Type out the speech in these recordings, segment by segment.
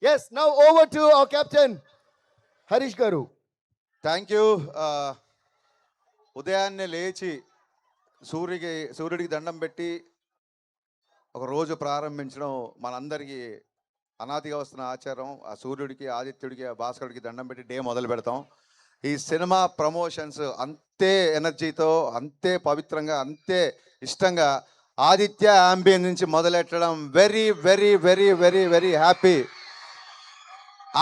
Yes, now over to our captain, Harish Garu. Thank you. ఉదయాన్నే లేచి సూర్యుడికి దండం పెట్టి ఒక రోజు ప్రారంభించడం మనందరికీ అనాదిగా వస్తున్న ఆచారం. ఆ సూర్యుడికి, ఆదిత్యుడికి, ఆ భాస్కరుడికి దండం పెట్టి డే మొదలు పెడతాం. ఈ సినిమా ప్రమోషన్స్ అంతే ఎనర్జీతో, అంతే పవిత్రంగా, అంతే ఇష్టంగా ఆదిత్య అంబియన్స్ నుంచి మొదలెట్టడం very very very very very happy.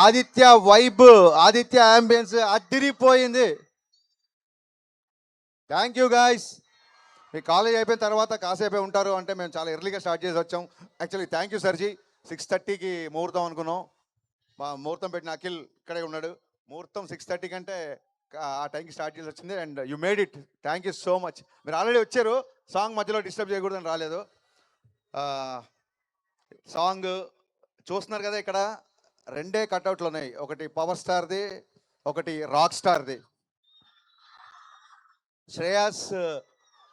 Aditya vibe, Aditya ambience అదిరిపోయింది. Thank you guys. మీ కాలేజ్ అయిపోయిన తర్వాత కాసేపే ఉంటారు అంటే మేము చాలా ఎర్లీగా స్టార్ట్ చేసి వచ్చాం. Actually thank you సర్జీ. 6:30కి ముహూర్తం అనుకున్నాం. మా ముహూర్తం పెట్టిన అఖిల్ ఇక్కడే ఉన్నాడు. ముహూర్తం 6:30 కంటే ఆ టైంకి స్టార్ట్ చేసి వచ్చింది. And you made it. Thank you so much. మీరు ఆల్రెడీ వచ్చారు, సాంగ్ మధ్యలో డిస్టర్బ్ చేయకూడదని రాలేదు. సాంగ్ చూస్తున్నారు కదా, ఇక్కడ రెండే కట్అవుట్లు ఉన్నాయి. ఒకటి పవర్ స్టార్ది, ఒకటి రాక్ స్టార్ది.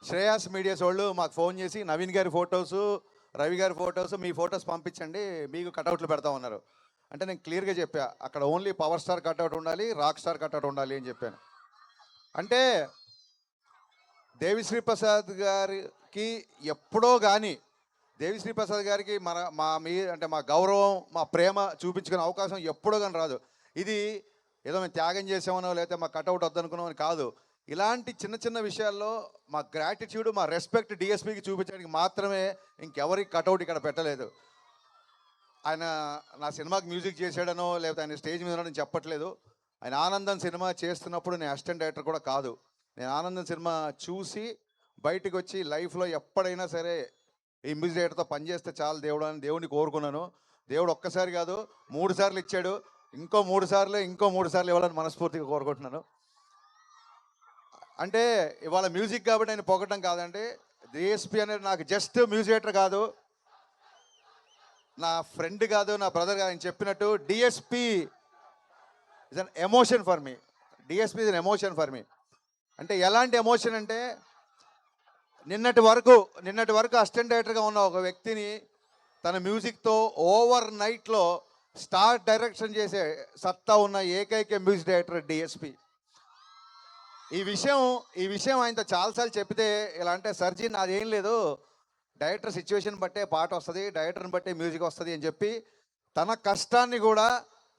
శ్రేయాస్ మీడియాస్ వాళ్ళు మాకు ఫోన్ చేసి నవీన్ గారి ఫొటోసు, రవి గారి ఫొటోస్, మీ ఫొటోస్ పంపించండి, మీకు కట్అవుట్లు పెడతామన్నారు. అంటే నేను క్లియర్గా చెప్పా, అక్కడ ఓన్లీ పవర్ స్టార్ కట్అవుట్ ఉండాలి, రాక్ స్టార్ కట్అవుట్ ఉండాలి అని చెప్పాను. అంటే దేవిశ్రీ ప్రసాద్ గారికి ఎప్పుడో కానీ, దేవిశ్రీ ప్రసాద్ గారికి మా గౌరవం, మా ప్రేమ చూపించుకునే అవకాశం ఎప్పుడో కానీ రాదు. ఇది ఏదో మేము త్యాగం చేసామనో లేకపోతే మా కట్అవుట్ వద్దనుకున్నామని కాదు. ఇలాంటి చిన్న చిన్న విషయాల్లో మా గ్రాటిట్యూడ్, మా రెస్పెక్ట్ డిఎస్పీకి చూపించడానికి మాత్రమే, ఇంకెవరికి కట్అవుట్ ఇక్కడ పెట్టలేదు. ఆయన నా సినిమాకి మ్యూజిక్ చేశాడనో లేకపోతే ఆయన స్టేజ్ మీద ఉన్నాడని చెప్పట్లేదు. ఆయన ఆనందం సినిమా చేస్తున్నప్పుడు నేను అసిస్టెంట్ డైరెక్టర్ కూడా కాదు. నేను ఆనందం సినిమా చూసి బయటకు వచ్చి లైఫ్లో ఎప్పుడైనా సరే ఈ మ్యూజిక్ డైరెక్టర్తో పనిచేస్తే చాలు దేవుడు అని దేవుడిని కోరుకున్నాను. దేవుడు ఒక్కసారి కాదు 3 సార్లు ఇచ్చాడు. ఇంకో 3 సార్లు ఇవ్వాలని మనస్ఫూర్తిగా కోరుకుంటున్నాను. అంటే ఇవాళ మ్యూజిక్ కాబట్టి ఆయన పొగటం కాదండి. డిఎస్పీ అనేది నాకు జస్ట్ మ్యూజిక్ డైరెక్టర్ కాదు, నా ఫ్రెండ్ కాదు, నా బ్రదర్ కాదు. ఆయన చెప్పినట్టు DSP is an emotion for me. DSP is an emotion for me. అంటే ఎలాంటి ఎమోషన్ అంటే, నిన్నటి వరకు అసిస్టెంట్ డైరెక్టర్గా ఉన్న ఒక వ్యక్తిని తన మ్యూజిక్తో ఓవర్ నైట్లో స్టార్ డైరెక్షన్ చేసే సత్తా ఉన్న ఏకైక మ్యూజిక్ డైరెక్టర్ డిఎస్పీ. ఈ విషయం ఆయనతో చాలాసార్లు చెప్పితే ఇలా అంటే, సర్జీ నాదేం లేదు, డైరెక్టర్ సిచ్యువేషన్ బట్టే పాట వస్తుంది, డైరెక్టర్ని బట్టే మ్యూజిక్ వస్తుంది అని చెప్పి తన కష్టాన్ని కూడా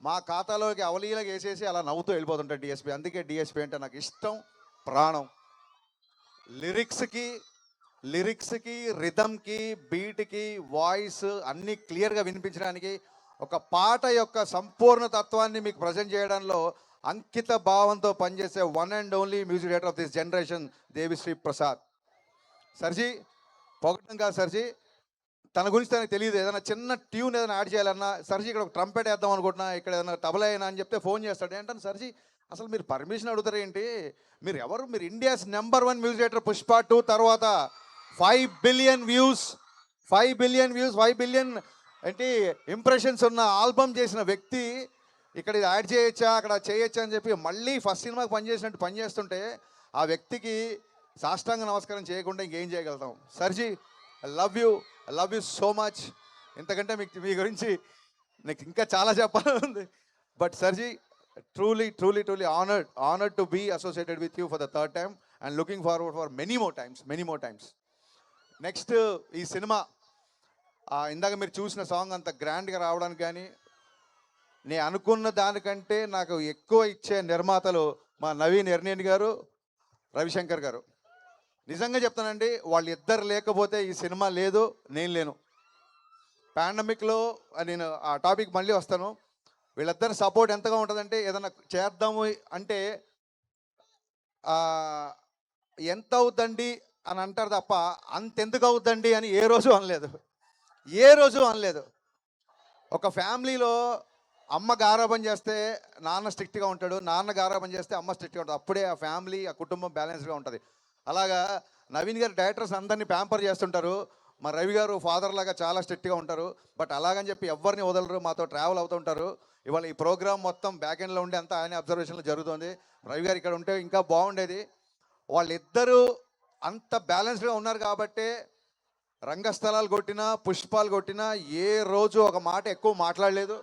మా ఖాతాలోకి అవలీలగా వేసేసి అలా నవ్వుతూ వెళ్ళిపోతుంటాడు డిఎస్పీ. అందుకే డిఎస్పీ అంటే నాకు ఇష్టం, ప్రాణం. లిరిక్స్కి రిథమ్కి, బీట్కి, వాయిస్ అన్నీ క్లియర్గా వినిపించడానికి, ఒక పాట యొక్క సంపూర్ణ తత్వాన్ని మీకు ప్రజెంట్ చేయడంలో అంకిత భావంతో పనిచేసే one and only music director of this generation Devi Sri Prasad. సర్జీ పొగటం కాదు సర్జీ, తన గురించి తనకు తెలియదు. ఏదైనా చిన్న ట్యూన్ ఏదైనా యాడ్ చేయాలన్నా, సర్జీ ఇక్కడ ఒక ట్రంపెట్ వేద్దాం అనుకుంటున్నా, ఇక్కడ ఏదైనా తబలా అయినా అని చెప్తే ఫోన్ చేస్తాడు. ఏంటంటే సర్జీ అసలు మీరు పర్మిషన్ అడుగుతారు ఏంటి, మీరు ఎవరు, మీరు India's number 1 music director, Pushpa 2 తర్వాత 5 బిలియన్ వ్యూస్ 5 బిలియన్ ఏంటి ఇంప్రెషన్స్ ఉన్న ఆల్బమ్ చేసిన వ్యక్తి ఇక్కడ ఇది యాడ్ చేయొచ్చా, అక్కడ చేయొచ్చా అని చెప్పి మళ్ళీ ఫస్ట్ సినిమాకి పనిచేసినట్టు పనిచేస్తుంటే ఆ వ్యక్తికి సాష్టాంగ నమస్కారం చేయకుండా ఇంకేం చేయగలుగుతాం. సర్జీ I love you so much. ఇంతకంటే మీ గురించి నాకు ఇంకా చాలా చెప్పాలని ఉంది. But సర్జీ truly honored to be associated with you for the third time and looking forward for many more times. Next ఈ సినిమా ఇందాక మీరు చూసిన సాంగ్ అంత గ్రాండ్గా రావడానికి కానీ, నేను అనుకున్న దానికంటే నాకు ఎక్కువ ఇచ్చే నిర్మాతలు మా నవీన్ ఎర్నేని గారు, రవిశంకర్ గారు. నిజంగా చెప్తానండి, వాళ్ళిద్దరు లేకపోతే ఈ సినిమా లేదు, నేను లేను. పాండమిక్లో నేను ఆ టాపిక్ మళ్ళీ వస్తాను. వీళ్ళిద్దరు సపోర్ట్ ఎంతగా ఉంటుందంటే, ఏదైనా చేద్దాము అంటే ఎంత అవుద్దండి అని అంటారు తప్ప అంతెందుకు అవుద్దండి అని ఏ రోజు అనలేదు. ఒక ఫ్యామిలీలో అమ్మ గారాబం చేస్తే నాన్న స్ట్రిక్ట్గా ఉంటాడు, నాన్న గారాబం చేస్తే అమ్మ స్ట్రిక్ట్గా ఉంటుంది. అప్పుడే ఆ ఫ్యామిలీ, ఆ కుటుంబం బ్యాలెన్స్గా ఉంటుంది. అలాగా నవీన్ గారు డైరెక్టర్స్ అందరినీ ప్యాంపర్ చేస్తుంటారు, మా రవి గారు ఫాదర్ లాగా చాలా స్ట్రిక్ట్గా ఉంటారు. బట్ అలాగని చెప్పి ఎవరిని వదలరు, మాతో ట్రావెల్ అవుతుంటారు. ఇవాళ ఈ ప్రోగ్రామ్ మొత్తం బ్యాక్ ఎండ్లో ఉండే అంతా ఆయన అబ్జర్వేషన్లో జరుగుతుంది. రవి గారు ఇక్కడ ఉంటే ఇంకా బాగుండేది. వాళ్ళిద్దరూ అంత బ్యాలెన్స్డ్గా ఉన్నారు కాబట్టే రంగస్థలాలు కొట్టినా, పుష్పాలు కొట్టినా ఏ రోజు ఒక మాట ఎక్కువ మాట్లాడలేదు.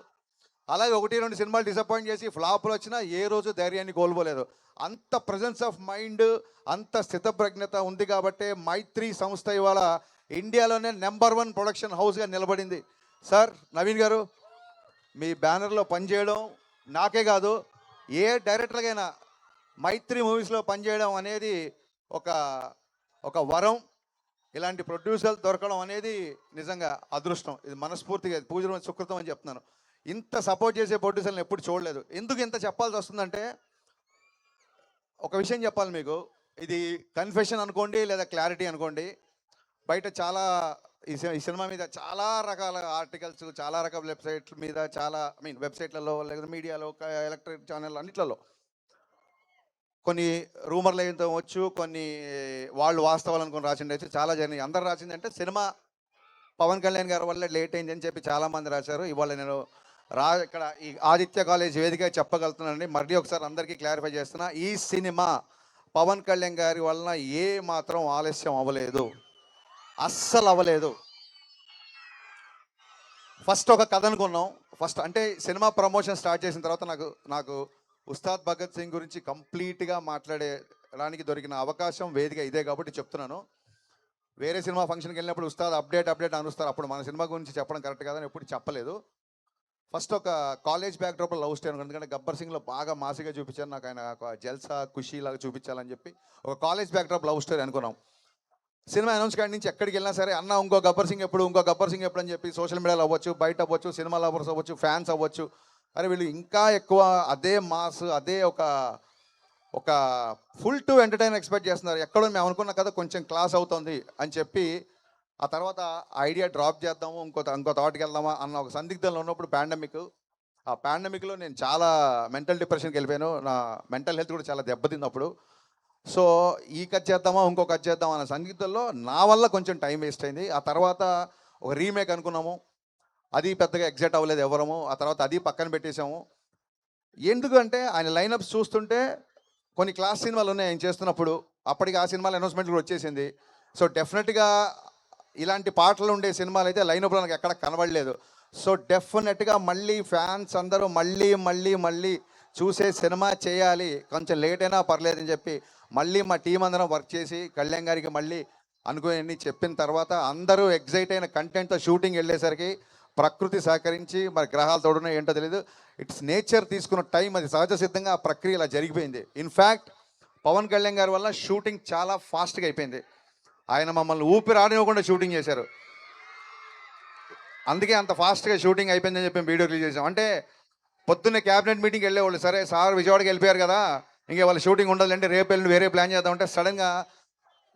అలాగే 1-2 సినిమాలు డిసప్పాయింట్ చేసి ఫ్లాపులు వచ్చినా ఏ రోజు ధైర్యాన్ని కోల్పోలేదు. అంత ప్రెజెన్స్ ఆఫ్ మైండ్, అంత స్థితప్రజ్ఞత ఉంది కాబట్టే మైత్రి సంస్థ ఇవాళ ఇండియాలోనే #1 ప్రొడక్షన్ హౌస్గా నిలబడింది. సార్ నవీన్ గారు, మీ బ్యానర్లో పనిచేయడం నాకే కాదు ఏ డైరెక్టర్కైనా మైత్రి మూవీస్లో పనిచేయడం అనేది ఒక ఒక వరం. ఇలాంటి ప్రొడ్యూసర్లు దొరకడం అనేది నిజంగా అదృష్టం. ఇది మనస్ఫూర్తిగా పూజ సుకృతం అని చెప్తున్నాను. ఇంత సపోర్ట్ చేసే ప్రొడ్యూసర్లను ఎప్పుడు చూడలేదు. ఎందుకు ఇంత చెప్పాల్సి వస్తుందంటే, ఒక విషయం చెప్పాలి మీకు. ఇది కన్ఫెషన్ అనుకోండి లేదా క్లారిటీ అనుకోండి. బయట చాలా ఈ సినిమా మీద చాలా రకాల ఆర్టికల్స్, చాలా రకాల వెబ్సైట్ల మీద, చాలా వెబ్సైట్లలో లేదా మీడియాలో, ఎలక్ట్రిక్ ఛానల్ అన్నిట్లలో కొన్ని రూమర్లు అయితే వచ్చు, కొన్ని వాళ్ళు వాస్తవాలు అనుకుని రాసిండి అయితే చాలా జరిగినాయి. అందరు రాసిందంటే సినిమా పవన్ కళ్యాణ్ గారి వల్ల లేట్ అయింది అని చెప్పి చాలామంది రాశారు. ఇవాళ నేను ఇక్కడ ఈ ఆదిత్య కాలేజ్ వేదిక చెప్పగలుగుతున్నానండి. మళ్ళీ ఒకసారి అందరికీ క్లారిఫై చేస్తున్నా, ఈ సినిమా పవన్ కళ్యాణ్ గారి వలన ఏ మాత్రం ఆలస్యం అవ్వలేదు, అస్సలు అవ్వలేదు. ఫస్ట్ ఒక కథ అనుకున్నాం. ఫస్ట్ అంటే సినిమా ప్రమోషన్ స్టార్ట్ చేసిన తర్వాత నాకు ఉస్తాద్ భగత్ సింగ్ గురించి కంప్లీట్గా మాట్లాడడానికి దొరికిన అవకాశం వేదిక ఇదే కాబట్టి చెప్తున్నాను. వేరే సినిమా ఫంక్షన్కి వెళ్ళినప్పుడు ఉస్తాద్ అప్డేట్ అనుస్తారు, అప్పుడు మన సినిమా గురించి చెప్పడం కరెక్ట్ కాదని ఎప్పుడు చెప్పలేదు. ఫస్ట్ ఒక కాలేజ్ బ్యాక్డ్రాప్లో లవ్ స్టోరీ, ఎందుకంటే గబ్బర్ సింగ్లో బాగా మాసిగా చూపించారు, నాకు ఆయన ఒక జల్సా ఖుషీ లాగా చూపించాలని చెప్పి ఒక కాలేజ్ బ్యాక్డ్రాప్ లవ్ స్టోరీ అనుకున్నాం. సినిమా అనౌన్స్ కాడి నుంచి ఎక్కడికి వెళ్ళినా సరే, అన్న ఇంకో గబ్బర్ సింగ్ ఎప్పుడు అని చెప్పి సోషల్ మీడియాలో అవ్వచ్చు, బయట అవ్వచ్చు, సినిమా లవర్స్ అవ్వచ్చు, ఫ్యాన్స్ అవ్వచ్చు, అరే వీళ్ళు ఇంకా ఎక్కువ అదే మాస్, అదే ఒక ఫుల్ టు ఎంటర్టైన్ ఎక్స్పెక్ట్ చేస్తున్నారు, ఎక్కడో మేము అనుకున్న కదా కొంచెం క్లాస్ అవుతుంది అని చెప్పి ఆ తర్వాత ఐడియా డ్రాప్ చేద్దాము, ఇంకో థాట్కి వెళ్దామా అన్న ఒక సందిగ్ధంలో ఉన్నప్పుడు ఆ పాండమిక్లో నేను చాలా మెంటల్ డిప్రెషన్కి వెళ్ళిపోయాను. నా మెంటల్ హెల్త్ కూడా చాలా దెబ్బతింది అప్పుడు. సో ఈ కట్ చేద్దామా ఇంకో కట్ చేద్దామా అన్న సందిగ్ధంలో నా వల్ల కొంచెం టైం వేస్ట్ అయింది. ఆ తర్వాత ఒక రీమేక్ అనుకున్నాము, అది పెద్దగా ఎగ్జైట్ అవ్వలేదు ఎవరము. ఆ తర్వాత అది పక్కన పెట్టేసాము. ఎందుకంటే ఆయన లైనప్స్ చూస్తుంటే కొన్ని క్లాస్ సినిమాలు ఉన్నాయి ఆయన చేస్తున్నప్పుడు, అప్పటికి ఆ సినిమాల అనౌన్స్మెంట్ కూడా వచ్చేసింది. సో డెఫినెట్గా ఇలాంటి పాటలు ఉండే సినిమాలు అయితే లైనప్లో నాకు ఎక్కడ కనబడలేదు. సో డెఫినెట్గా మళ్ళీ ఫ్యాన్స్ అందరూ మళ్ళీ చూసే సినిమా చేయాలి, కొంచెం లేట్ అయినా పర్లేదని చెప్పి మళ్ళీ మా టీం అందరం వర్క్ చేసి కళ్యాణ్ గారికి మళ్ళీ అనుకుని చెప్పిన తర్వాత అందరూ ఎగ్జైట్ అయిన కంటెంట్తో షూటింగ్ వెళ్ళేసరికి ప్రకృతి సహకరించి, మరి గ్రహాలు తోడున్నా ఏంటో తెలియదు, ఇట్స్ నేచర్ తీసుకున్న టైం, అది సహజ సిద్ధంగా ఆ ప్రక్రియ ఇలా జరిగిపోయింది. ఇన్ఫ్యాక్ట్ పవన్ కళ్యాణ్ గారి వల్ల షూటింగ్ చాలా ఫాస్ట్గా అయిపోయింది. ఆయన మమ్మల్ని ఊపిరి ఆడనివ్వకుండా షూటింగ్ చేశారు. అందుకే అంత ఫాస్ట్గా షూటింగ్ అయిపోయిందని చెప్పి వీడియో రిలీజ్ చేసాం. అంటే పొద్దున్నే క్యాబినెట్ మీటింగ్కి వెళ్ళేవాళ్ళు, సరే సార్ విజయవాడకి వెళ్ళిపోయారు కదా, ఇంకే వాళ్ళ షూటింగ్ ఉండదంటే రేపు వెళ్ళి వేరే ప్లాన్ చేద్దామంటే సడన్గా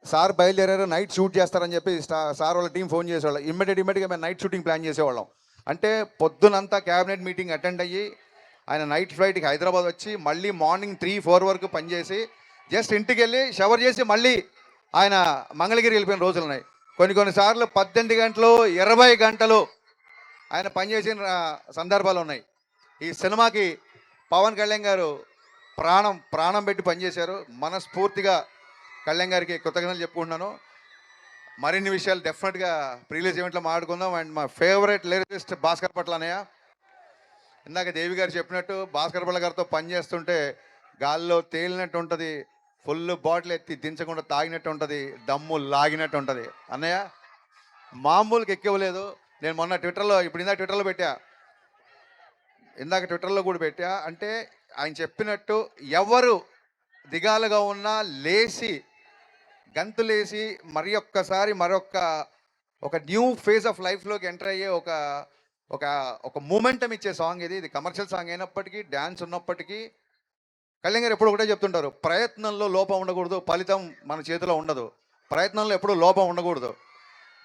సార్ బయలుదేరారు, నైట్ షూట్ చేస్తారని చెప్పి సార్ వాళ్ళ టీం ఫోన్ చేసేవాళ్ళు. ఇమ్మీడియట్గా మేము నైట్ షూటింగ్ ప్లాన్ చేసేవాళ్ళం. అంటే పొద్దునంతా క్యాబినెట్ మీటింగ్ అటెండ్ అయ్యి ఆయన నైట్ ఫ్లైట్కి హైదరాబాద్ వచ్చి మళ్ళీ మార్నింగ్ 3-4 వరకు పనిచేసి జస్ట్ ఇంటికి వెళ్ళి షవర్ చేసి మళ్ళీ ఆయన మంగళగిరి వెళ్ళిపోయిన రోజులు ఉన్నాయి. కొన్నిసార్లు 18 గంటలు 20 గంటలు ఆయన పనిచేసిన సందర్భాలు ఉన్నాయి. ఈ సినిమాకి పవన్ కళ్యాణ్ గారు ప్రాణం పెట్టి పనిచేశారు. మనస్ఫూర్తిగా కళ్యాణ్ గారికి కృతజ్ఞతలు చెప్పుకుంటున్నాను. మరిన్ని విషయాలు డెఫినెట్గా ప్రీలీజ్ ఈవెంట్లో మాట్లాడుకుందాం. అండ్ మా ఫేవరెట్ లిరిసిస్ట్ భాస్కర్ పట్ల అన్నయ్య, ఇందాక దేవి గారు చెప్పినట్టు భాస్కర్ పట్ల గారితో పనిచేస్తుంటే గాల్లో తేలినట్టు ఉంటుంది, ఫుల్ బాటిల్ ఎత్తి దించకుండా తాగినట్టు ఉంటుంది, దమ్ము లాగినట్టు ఉంటుంది. అన్నయ్య మామూలుగా ఎక్కవలేదు. నేను మొన్న ట్విట్టర్లో ట్విట్టర్లో కూడా పెట్టా. అంటే ఆయన చెప్పినట్టు ఎవరు దిగాలుగా ఉన్నా లేచి గంతులేసి ఒక న్యూ ఫేజ్ ఆఫ్ లైఫ్లోకి ఎంటర్ అయ్యే ఒక మూమెంటం ఇచ్చే సాంగ్ ఇది. కమర్షియల్ సాంగ్ అయినప్పటికీ, డ్యాన్స్ ఉన్నప్పటికీ కళ్యాణ్ గారు ఎప్పుడు ఒకటే చెప్తుంటారు, ప్రయత్నంలో లోపం ఉండకూడదు, ఫలితం మన చేతిలో ఉండదు. ప్రయత్నంలో ఎప్పుడూ లోపం ఉండకూడదు.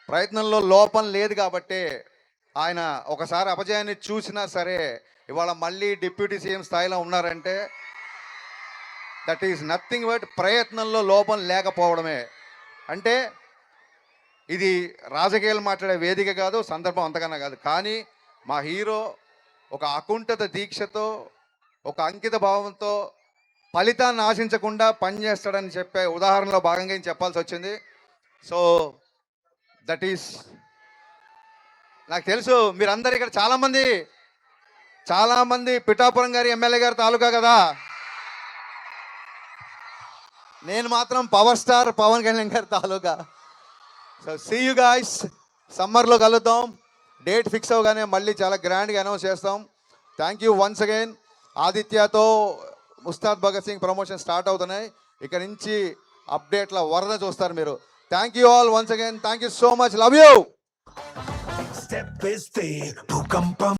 ప్రయత్నంలో లోపం లేదు కాబట్టే ఆయన ఒకసారి అపజయాన్ని చూసినా సరే ఇవాళ మళ్ళీ డిప్యూటీ సీఎం స్థాయిలో ఉన్నారంటే దట్ ఈజ్ నథింగ్ బట్ ప్రయత్నంలో లోపం లేకపోవడమే. అంటే ఇది రాజకీయాలు మాట్లాడే వేదిక కాదు, సందర్భం అంతకన్నా కాదు. కానీ మా హీరో ఒక అకుంఠిత దీక్షతో, ఒక అంకిత భావంతో ఫలితాన్ని ఆశించకుండా పనిచేస్తాడని చెప్పే ఉదాహరణలో భాగంగా ఏం చెప్పాల్సి వచ్చింది. సో దట్ ఈస్, నాకు తెలుసు మీరందరూ ఇక్కడ చాలామంది చాలా మంది పిఠాపురం గారి ఎమ్మెల్యే గారి తాలూకా కదా, నేను మాత్రం పవర్ స్టార్ పవన్ కళ్యాణ్ గారి తాలూకా. సో సీ యూ గాయ్స్, సమ్మర్లో కలుద్దాం. డేట్ ఫిక్స్ అవగానే మళ్ళీ చాలా గ్రాండ్గా అనౌన్స్ చేస్తాం. Thank you once again. ఆదిత్యతో ఉస్తాద్ భగత్ సింగ్ ప్రమోషన్ స్టార్ట్ అవుతున్నాయి. ఇక నుంచి అప్డేట్ల వరద చూస్తారు మీరు. Thank you all once again. Thank you so much. Love you. Step is the భూకంపం